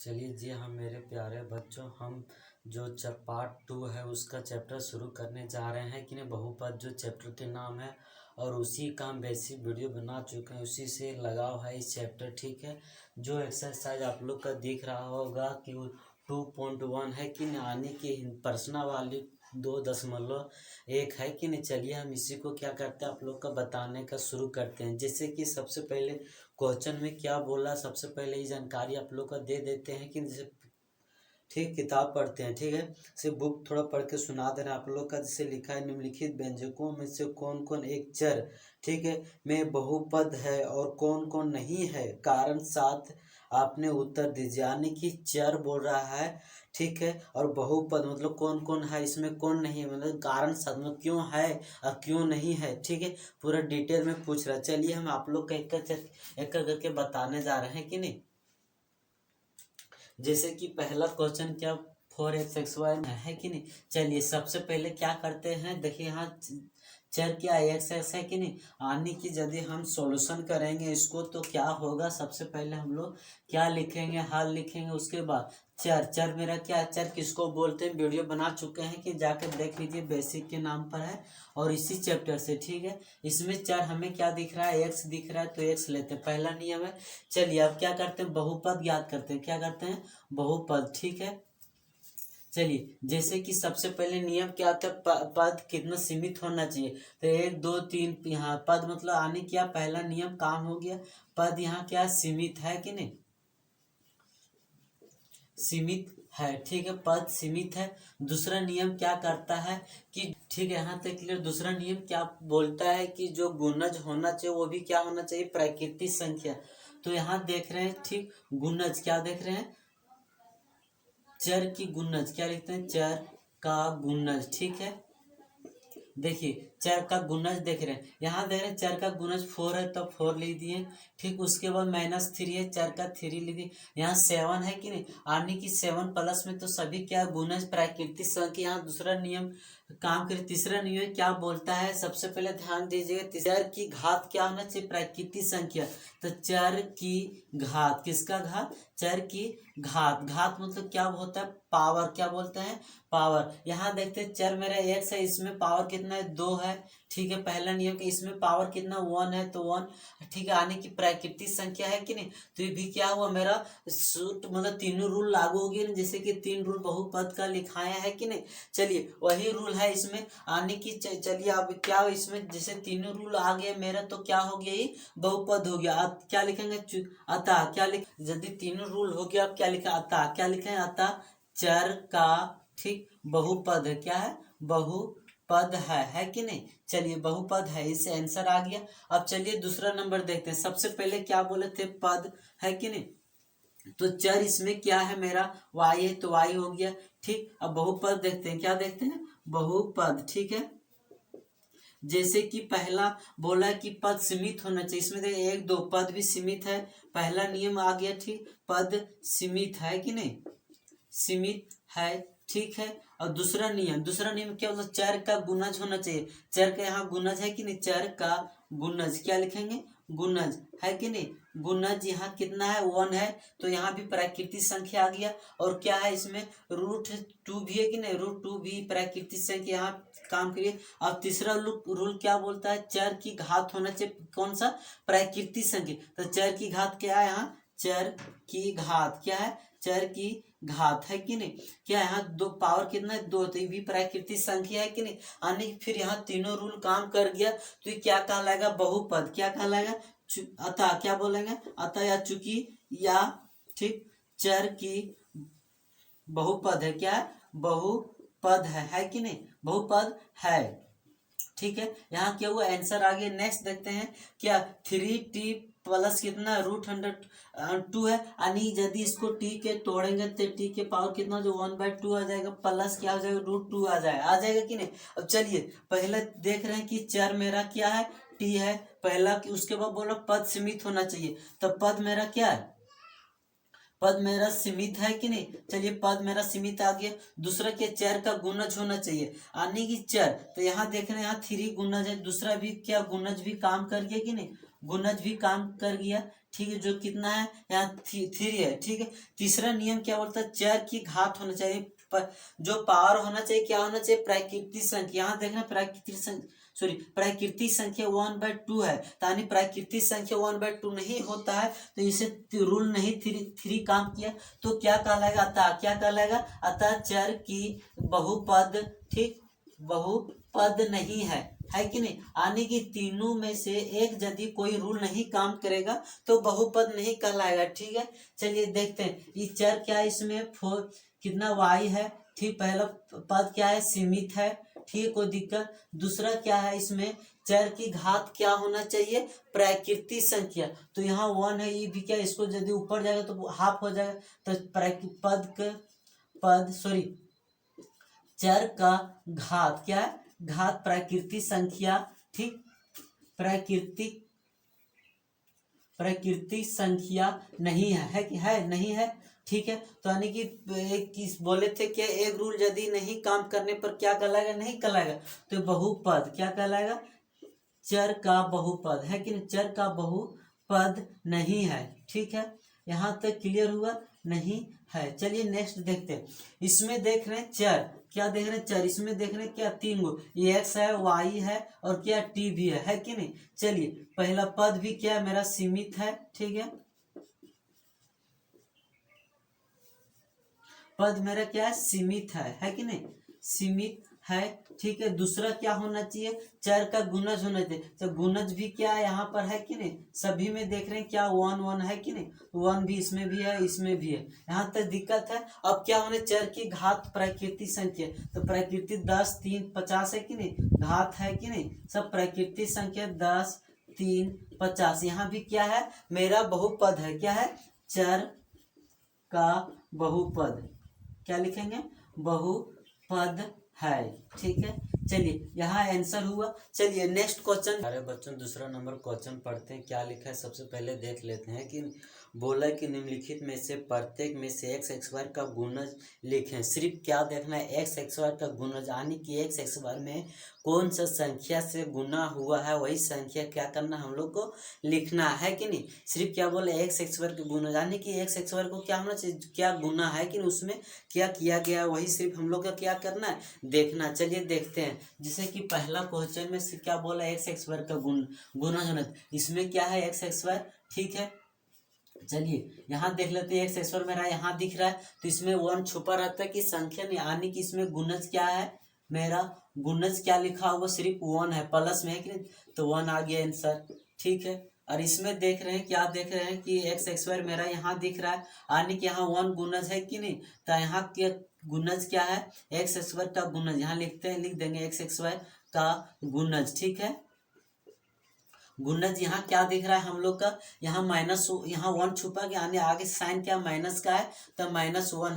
चलिए जी हाँ मेरे प्यारे बच्चों, हम जो पार्ट 2 है उसका चैप्टर शुरू करने जा रहे हैं कि नहीं। बहुपद जो चैप्टर के नाम है और उसी का हम बेसिक वीडियो बना चुके हैं, उसी से लगाव है इस चैप्टर। ठीक है, जो एक्सरसाइज आप लोग का दिख रहा होगा कि 2.1 है कि नहीं, आने की प्रश्न वाली 2.1 है कि नहीं। चलिए हम इसी को क्या करते हैं, आप लोग का बताने का शुरू करते हैं। जैसे कि सबसे पहले क्वेश्चन में क्या बोला, सबसे पहले ये जानकारी आप लोग का दे देते हैं कि जैसे ठीक किताब पढ़ते हैं। ठीक है, सिर्फ बुक थोड़ा पढ़ के सुना देना आप लोग का। जैसे लिखा है, निम्नलिखित व्यंजकों में से कौन कौन एक चर ठीक है में बहुपद है और कौन कौन नहीं है, कारण साथ आपने उत्तर दीजिए। यानी कि चर बोल रहा है, ठीक है, और बहुपद मतलब कौन कौन है, इसमें कौन नहीं है, मतलब कारण साथ मतलब क्यों है और क्यों नहीं है। ठीक है, पूरा डिटेल में पूछ रहा है। चलिए हम आप लोग का एक करके बताने जा रहे हैं कि नहीं। जैसे कि पहला क्वेश्चन क्या 4x(y) है कि नहीं। चलिए सबसे पहले क्या करते हैं, देखिए यहाँ चर क्या x है कि नहीं। आने की यदि हम सॉल्यूशन करेंगे इसको तो क्या होगा, सबसे पहले हम लोग क्या लिखेंगे, हल लिखेंगे। उसके बाद चर मेरा क्या है, चर किसको बोलते हैं, वीडियो बना चुके हैं कि जाकर देख लीजिए, बेसिक के नाम पर है और इसी चैप्टर से। ठीक है, इसमें चर हमें क्या दिख रहा है, एक्स दिख रहा है तो एक्स लेते हैं, पहला नियम है। चलिए अब क्या करते हैं, बहुपद याद करते हैं। क्या करते हैं, बहुपद। ठीक है, चलिए जैसे कि सबसे पहले नियम क्या होता है, पद कितना सीमित होना चाहिए। तो 1 2 3 यहाँ पद मतलब आने क्या, पहला नियम काम हो गया। पद यहाँ क्या सीमित है कि नहीं, सीमित है। ठीक है, पद सीमित है। दूसरा नियम क्या करता है कि ठीक है यहाँ तक क्लियर। दूसरा नियम क्या बोलता है कि जो गुणज होना चाहिए वो भी क्या होना चाहिए, प्राकृतिक संख्या। तो यहाँ देख रहे हैं, ठीक, गुणज क्या देख रहे हैं, चर की गुणज क्या लिखते हैं, चर का गुणज। ठीक है, देखिए चर का गुणज देख रहे हैं, यहाँ देख रहे हैं चर का गुणज 4 है तो 4 लिख दिए। ठीक, उसके बाद -3 है, चर का 3 लिख दिए। यहाँ 7 है कि नहीं, आने की 7 प्लस में तो सभी क्या गुणज प्राकृतिक संख्या। यहाँ दूसरा नियम काम करे। तीसरा नियम क्या बोलता है, सबसे पहले ध्यान दीजिएगा, चर की घात क्या होना चाहिए, प्राकृतिक संख्या। तो चर की घात, किसका घात, चर की घात। घात मतलब क्या होता है, पावर, क्या बोलते हैं, पावर। यहाँ देखते हैं चर मेरा एक्स है, इसमें पावर कितना है, 2 है। ठीक है, पहला नियम कि इसमें पावर कितना 1 है तो 1। ठीक है, आने की प्राकृतिक संख्या है कि नहीं। तो ये भी क्या हुआ मेरा सूट, मतलब तीनों रूल लागू हो गए, जैसे कि 3 रूल बहुपद का लिखाया है कि नहीं। चलिए वही रूल है इसमें आने की। चलिए अब क्या इसमें जैसे तीनों रूल आ गए मेरा, तो क्या हो गया, ये बहुपद हो गया। अब क्या लिखेंगे, अतः क्या लिख, यदि तीनों रूल हो गया, अब क्या लिखा, अतः क्या लिखे, अतः चर का ठीक बहुपद है, क्या है, बहुपद है कि नहीं। चलिए बहुपद है, इससे आंसर आ गया। अब चलिए दूसरा नंबर देखते हैं। सबसे पहले क्या बोले थे, पद है कि नहीं। तो चर इसमें क्या है मेरा, y है तो y हो गया। ठीक, अब बहुपद देखते हैं, क्या देखते हैं, बहुपद। ठीक है, जैसे कि पहला बोला कि पद सीमित होना चाहिए, इसमें देखिए 1 2 पद भी सीमित है, पहला नियम आ गया। ठीक, पद सीमित है कि नहीं, सीमित है। ठीक है, और दूसरा नियम क्या मतलब, चर का गुणज होना चाहिए। चर का यहाँ गुणज है कि नहीं, चर का गुणज क्या लिखेंगे, गुणज है कि नहीं। गुणज यहाँ कितना है, 1 है, तो यहाँ भी प्राकृतिक संख्या आ गया। और क्या है इसमें, √2 भी है कि नहीं, √2 भी प्राकृतिक संख्या, यहाँ काम करिए। अब तीसरा रूल क्या बोलता है, चर की घात होना चाहिए, कौन सा, प्राकृतिक संख्या। तो चर की घात क्या है, यहाँ चर की घात क्या है, चर की घात है कि नहीं। क्या यहाँ 2 पावर कितना है, 2, तो ये भी प्राकृतिक संख्या है कि नहीं। आने फिर यहाँ तीनों रूल काम कर गया, तो ये क्या कहलाएगा, बहुपद। क्या कहलाएगा, अतः क्या बोलेंगे, अतः या चूंकि या ठीक चर की बहुपद है, क्या है, बहुपद है कि नहीं, बहुपद है। ठीक है, यहाँ क्या हुआ, आंसर आ गया। नेक्स्ट देखते हैं क्या, 3t प्लस कितना, √102 है। यानी यदि इसको t के तोड़ेंगे तो t के पावर कितना, जो 1/2 आ जाएगा, प्लस क्या हो जाएगा, √2 आ जाएगा कि नहीं। अब चलिए पहले देख रहे हैं कि चर मेरा क्या है, t है पहला, कि उसके बाद बोलो पद सीमित होना चाहिए। तो पद मेरा क्या है, पद मेरा सीमित है कि नहीं। चलिए पद मेरा सीमित आ गया। दूसरा क्या, चर का गुणज होना चाहिए, आने की चर। तो यहाँ देख रहे हैं, यहाँ 3 गुणज है, दूसरा भी क्या गुणज भी काम कर गया कि नहीं, गुणज भी काम कर गया। ठीक है, जो कितना है यहाँ 3 है। ठीक है, तीसरा नियम क्या बोलता है, चर की घात होना चाहिए, जो पावर होना चाहिए क्या होना चाहिए, प्राकृतिक संख्या। यहाँ देखना प्राकृतिक संख्या, सॉरी प्राकृतिक संख्या 1/2 है, यानी प्राकृतिक संख्या 1/2 नहीं होता है तो इसे रूल नहीं थ्री काम किया तो क्या कहलाएगा, अतः क्या कहलाएगा, अतः चर की बहुपद, ठीक, बहुपद नहीं है कि नहीं। आने की तीनों में से एक यदि कोई रूल नहीं काम करेगा तो बहुपद नहीं कहलाएगा। ठीक है, चलिए देखते हैं ये चर क्या है, इसमें कितना y है। ठीक, पहला पद क्या है, सीमित है, ठीक, कोई दिक्कत। दूसरा क्या है, इसमें चर की घात क्या होना चाहिए, प्राकृतिक संख्या। तो यहाँ 1 है, ये भी क्या, इसको यदि ऊपर जाएगा तो हाफ हो जाएगा। तो चर का घात क्या है, घात प्राकृतिक संख्या, ठीक, प्राकृतिक संख्या नहीं है कि है, नहीं है। ठीक है, तो यानी कि किस बोले थे कि एक रूल यदि नहीं काम करने पर क्या कहलाएगा, नहीं कहलाएगा, तो बहुपद क्या कहलाएगा, चर का बहुपद है कि नहीं, चर का बहुपद नहीं है। ठीक है, यहाँ तक क्लियर हुआ, नहीं है। चलिए नेक्स्ट देखते हैं, इसमें देख रहे हैं चर, क्या देख रहे हैं, चर, इसमें देख रहे हैं क्या, 3 गो, x है, y है और क्या t भी है कि नहीं। चलिए पहला पद भी क्या मेरा सीमित है, ठीक है, पद मेरा क्या है, सीमित है कि नहीं, सीमित है। ठीक है, दूसरा क्या होना चाहिए, चर का गुणज होना चाहिए। तो गुणज भी क्या है यहाँ पर है कि नहीं, सभी में देख रहे हैं क्या 1 1 है कि नहीं, 1 भी इसमें भी है, इसमें भी है, यहाँ तक दिक्कत है। अब क्या होने, चर की घात प्राकृतिक संख्या, तो प्राकृतिक 10 3 50 है कि नहीं, घात है कि नहीं, सब प्राकृतिक संख्या 10 3 50। यहाँ भी क्या है, मेरा बहुपद है, क्या है, चर का बहुपद, क्या लिखेंगे, बहुपद है। ठीक है, चलिए यहाँ आंसर हुआ। चलिए नेक्स्ट क्वेश्चन, अरे बच्चों दूसरा नंबर क्वेश्चन पढ़ते हैं, क्या लिखा है सबसे पहले देख लेते हैं। कि बोला कि निम्नलिखित में से प्रत्येक में से x स्क्वायर का गुणज लिखें। सिर्फ क्या देखना है, x स्क्वायर का गुणज, यानी कि x स्क्वायर में कौन सा संख्या से गुना हुआ है वही संख्या क्या करना हम लोग को लिखना है कि नहीं। सिर्फ क्या बोले, x स्क्वायर का गुणज, यानी कि x स्क्वायर को क्या होना चाहिए, क्या गुना है कि उसमें क्या किया गया वही सिर्फ हम लोग का क्या करना है, देखना। चलिए देखते हैं, जैसे कि पहला क्वेश्चन में से क्या बोला, x स्क्वायर का गुणज होना, इसमें क्या है x स्क्वायर। ठीक है, चलिए यहाँ देख लेते हैं, एक्स स्क्वायर मेरा यहाँ दिख रहा है तो इसमें 1 छुपा रहता है कि संख्या नहीं, यानी कि इसमें गुणज क्या है, मेरा गुणज क्या लिखा होगा, सिर्फ 1 है, प्लस में है कि नहीं, तो 1 आ गया आंसर। ठीक है, और इसमें देख रहे हैं, क्या देख रहे हैं कि एक्स स्क्वायर मेरा यहाँ दिख रहा है, यानी कि यहाँ 1 गुणज है कि नहीं, तो यहाँ क्या गुणज क्या है, एक्स स्क्वायर का गुणज, यहाँ लिखते हैं, लिख देंगे एक्स स्क्वायर का गुणज। ठीक है, गुणज यहाँ क्या दिख रहा है हम लोग का, यहाँ माइनस, यहाँ 1 छुपा के आने, आगे साइन क्या माइनस का है तो -1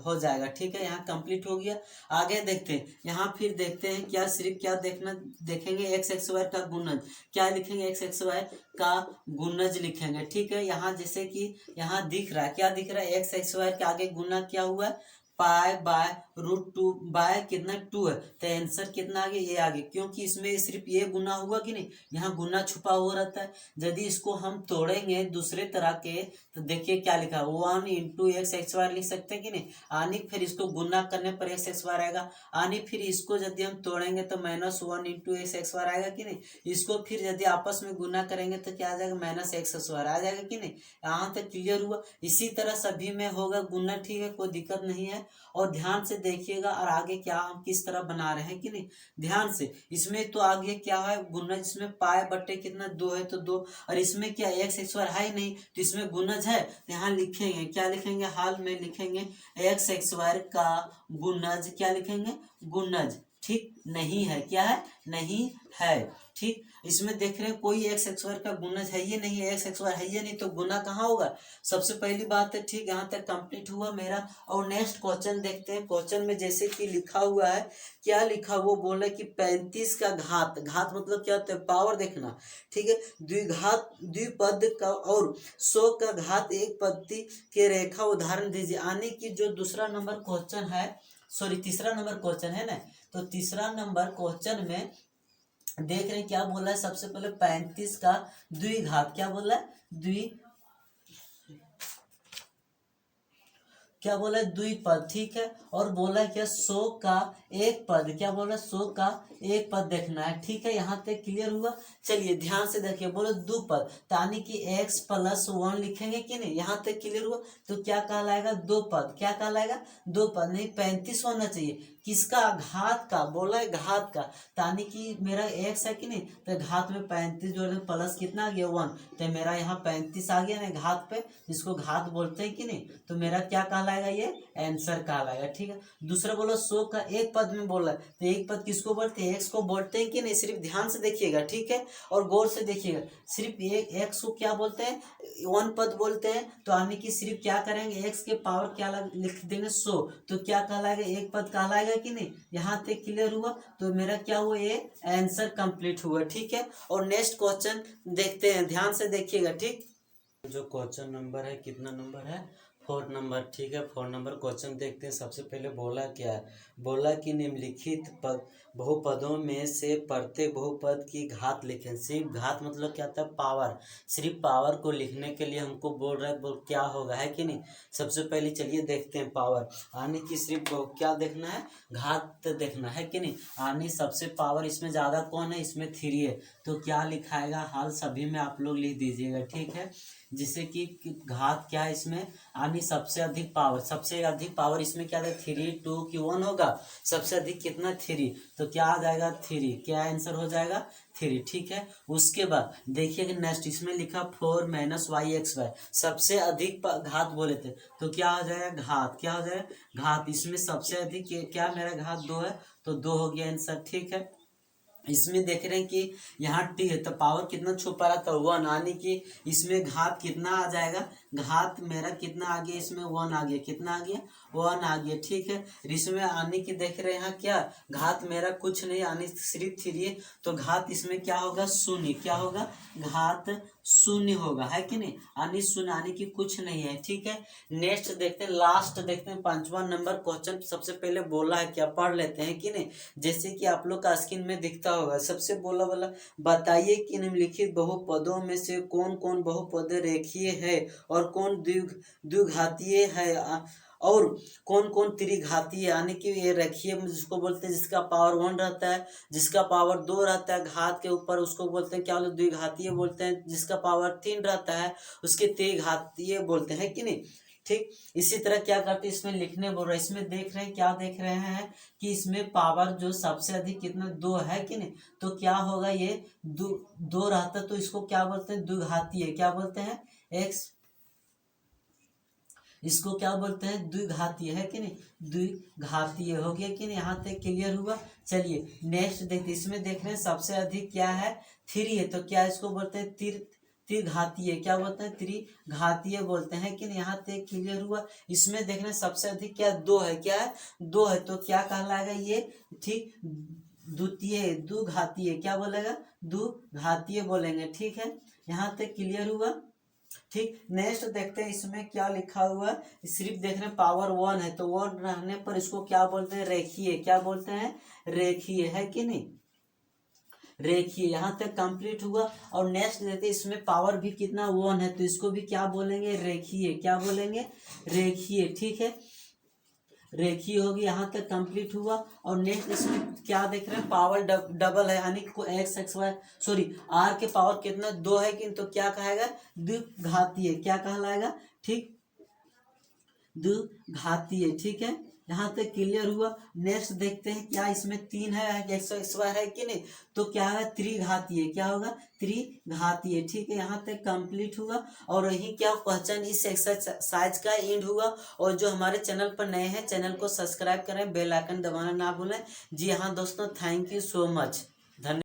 हो जाएगा। ठीक है, यहाँ कंप्लीट हो गया। आगे देखते हैं, यहाँ फिर देखते हैं क्या, सिर्फ क्या देखना, देखेंगे एक्स स्क्वायर का गुणज, क्या लिखेंगे, एक्स स्क्वायर का गुणज लिखेंगे। ठीक है, यहाँ जैसे कि यहाँ दिख रहा है, क्या दिख रहा है, एक्स स्क्वायर के आगे गुना क्या हुआ है, π/√2 बाय कितना 2 है, तो आंसर कितना आ गया, ये आ गया, क्योंकि इसमें सिर्फ ये गुना हुआ कि नहीं, यहाँ गुना छुपा हुआ रहता है। यदि इसको हम तोड़ेंगे दूसरे तरह के तो देखिए क्या लिखा है, 1 × एक्स स्क्वायर लिख सकते हैं कि नहीं, आनी फिर इसको गुना करने पर एक्स स्क्वायर आएगा, आनी फिर इसको यदि हम तोड़ेंगे तो -1 × एक्स स्क्वायर आएगा कि नहीं, इसको फिर यदि आपस में गुना करेंगे तो क्या आ जाएगा, -x स्क्वायर आ जाएगा कि नहीं। यहाँ तक क्लियर हुआ। इसी तरह सभी में होगा गुना, ठीक है, कोई दिक्कत नहीं है। और ध्यान से देखिएगा और आगे क्या हम किस तरह बना रहे हैं कि नहीं, ध्यान से। इसमें तो आगे क्या है गुणज, इसमें π/2 कितना 2 है तो 2, और इसमें क्या एक्स स्क्वायर है ही नहीं तो इसमें गुणज है, तो यहाँ लिखेंगे, क्या लिखेंगे, हाल में लिखेंगे एक्स स्क्वायर का गुणज, क्या लिखेंगे, गुणज। ठीक, नहीं है, क्या है, नहीं है। ठीक, इसमें देख रहे हैं कोई एक्स स्क्वायर का गुणज है ये नहीं है, एक्स स्क्वायर है ये नहीं तो गुना कहाँ होगा, सबसे पहली बात है। ठीक, यहाँ तक कंप्लीट हुआ मेरा। और नेक्स्ट क्वेश्चन देखते हैं। क्वेश्चन में जैसे कि लिखा हुआ है, क्या लिखा, वो बोला कि 35 का घात, घात मतलब क्या होता है, पावर देखना। ठीक है, द्विघात द्विपद का और 100 का घात एक पद्धति के रेखा उदाहरण दीजिए। आने की जो दूसरा नंबर क्वेश्चन है, सॉरी तीसरा नंबर क्वेश्चन है ना, तो तीसरा नंबर क्वेश्चन में देख रहे हैं क्या बोला है, सबसे पहले 35 का द्विघात, क्या बोला है, क्या बोला है, द्विपद, ठीक है। और बोला क्या, 100 का एक पद, क्या बोला, 100 का एक पद देखना है, ठीक है। यहाँ तक क्लियर हुआ। चलिए ध्यान से देखिए, बोलो द्विपद, यानी कि x+1 लिखेंगे कि नहीं, यहाँ तक क्लियर हुआ। तो क्या कहलाएगा, दो पद, क्या कहलाएगा, दो पद, नहीं 35 होना चाहिए। किसका, घात का, बोला है घात का, यानी कि मेरा x है कि नहीं, तो घात में 35 जोड़े प्लस कितना आ गया 1, तो मेरा यहाँ 35 आ गया ना घात पे, जिसको घात बोलते हैं कि नहीं, तो मेरा क्या कहलाएगा, ये आंसर कहलाएगा, ठीक है। दूसरा बोलो 100 का एक पद में बोला है, तो एक पद किसको बोलते हैं, x को बोलते हैं कि नहीं, सिर्फ ध्यान से देखिएगा, ठीक है, और गौर से देखिएगा। सिर्फ एक x को क्या बोलते हैं, 1 पद बोलते हैं, तो यानी कि सिर्फ क्या करेंगे, x के पावर क्या लिख देंगे 100, तो क्या कहलाएगा, एक पद कहलाएगा कि नहीं। यहाँ तक क्लियर हुआ। तो मेरा क्या हुआ, ये आंसर कंप्लीट हुआ, ठीक है। और नेक्स्ट क्वेश्चन देखते हैं, ध्यान से देखिएगा, ठीक। जो क्वेश्चन नंबर है, कितना नंबर है, 4 नंबर, ठीक है। 4 नंबर क्वेश्चन देखते हैं। सबसे पहले बोला क्या है, बोला कि निम्नलिखित पद बहुपदों में से प्रत्येक बहुपद की घात लिखें। सिर्फ घात मतलब क्या होता है, पावर, सिर्फ पावर को लिखने के लिए हमको बोल रहा है, बोल क्या होगा, है कि नहीं। सबसे पहले चलिए देखते हैं पावर, यानी कि सिर्फ क्या देखना है, घात देखना है कि नहीं। यानी सबसे पावर इसमें ज़्यादा कौन है, इसमें 3 है, तो क्या लिखाएगा, हाल सभी में आप लोग लिख दीजिएगा, ठीक है। जिससे कि घात क्या है इसमें, यानी सबसे अधिक पावर इसमें क्या है, 3 2 की 1 होगा, सबसे अधिक कितना 3, तो क्या आ जाएगा 3, क्या आंसर हो जाएगा 3, ठीक है। उसके बाद देखिए कि नेक्स्ट इसमें लिखा 4 - y(x)y, सबसे अधिक घात बोले थे, तो क्या हो जाएगा घात, क्या हो जाएगा घात, इसमें सबसे अधिक क्या मेरा घात 2 है, तो 2 हो गया आंसर, ठीक है। इसमें देख रहे हैं कि यहाँ टी है, तो पावर कितना छुपा रहा था 1, यानी कि इसमें घात कितना आ जाएगा, घात मेरा कितना आ गया, इसमें 1 आ गया, कितना आ गया 1 आ गया, ठीक है। इसमें आने की देख रहे हैं यहाँ क्या, घात मेरा कुछ नहीं, यानी सिर्फ 3 है, तो घात इसमें क्या होगा, शून्य, क्या होगा, घात शून्य होगा, है कि नहीं, यानी शून्य, यानी कि कुछ नहीं है, ठीक है। नेक्स्ट देखते हैं, लास्ट देखते हैं, 5वां नंबर क्वेश्चन। सबसे पहले बोला है क्या, पढ़ लेते हैं कि नहीं, जैसे कि आप लोग का स्क्रीन में दिखता होगा। सबसे बोला बताइए कि निम्नलिखित बहुपदों में से कौन कौन बहुपद रेखीय है और कौन द्विघातीय है, और कौन कौन त्रिघातीय, यानी कि ये रेखीय जिसको बोलते हैं, जिसका पावर 1 रहता है, जिसका पावर 2 रहता है घात के ऊपर, उसको बोलते हैं क्या, द्विघातीय बोलते हैं, जिसका पावर 3 रहता है उसके त्रिघातीय बोलते हैं कि नहीं, ठीक। इसी तरह क्या करते हैं, इसमें लिखने बोल रहे हैं, इसमें देख रहे हैं, क्या देख रहे हैं कि इसमें पावर जो सबसे अधिक कितना 2 है कि नहीं, तो क्या होगा, ये 2 रहता है, तो इसको क्या बोलते हैं, द्विघातीय, क्या बोलते हैं, x, इसको क्या बोलते हैं, द्विघातीय, है कि नहीं, द्विघातीय हो गया कि नहीं, यहाँ तक क्लियर हुआ। चलिए नेक्स्ट देखते, इसमें देख रहे हैं सबसे अधिक क्या है, 3 है, तो क्या इसको बोलते हैं, त्रिघातीय, क्या बोलते हैं, त्रिघातीय बोलते हैं कि नहीं, यहाँ तक क्लियर हुआ। इसमें देख रहे हैं सबसे अधिक क्या 2 है, क्या है 2 है, तो क्या कहलाएगा ये, ठीक, द्विघातीय, क्या बोलेगा, द्विघातीय बोलेंगे, ठीक है। यहाँ तक क्लियर हुआ, ठीक। नेक्स्ट देखते हैं, इसमें क्या लिखा हुआ है, सिर्फ देख रहे हैं पावर 1 है, तो 1 रहने पर इसको क्या बोलते हैं, रेखीय, क्या बोलते हैं, रेखीय, है कि नहीं, रेखीय। यहाँ तक कंप्लीट हुआ। और नेक्स्ट देखते हैं, इसमें पावर भी कितना 1 है, तो इसको भी क्या बोलेंगे, रेखीय, क्या बोलेंगे, रेखीय, ठीक है, रेखीय होगी। यहाँ तक कंप्लीट हुआ। और नेक्स्ट इसमें क्या देख रहे हैं, पावर डबल है, यानी आर के पावर कितना 2 है कि, तो क्या कहेगा, द्विघातीय, क्या कहलाएगा, ठीक, द्विघातीय, ठीक है। यहाँ तक क्लियर हुआ। नेक्स्ट देखते हैं, क्या इसमें 3 है, x(y) है कि नहीं, तो क्या है, त्रिघातीय, क्या होगा, त्रिघातीय, ठीक है। यहाँ तक कंप्लीट हुआ। और यही क्या क्वेश्चन इस एक्सरसाइज का एंड हुआ। और जो हमारे चैनल पर नए हैं, चैनल को सब्सक्राइब करें, बेल आइकन दबाना ना भूलें। जी हाँ दोस्तों, थैंक यू सो मच, धन्यवाद।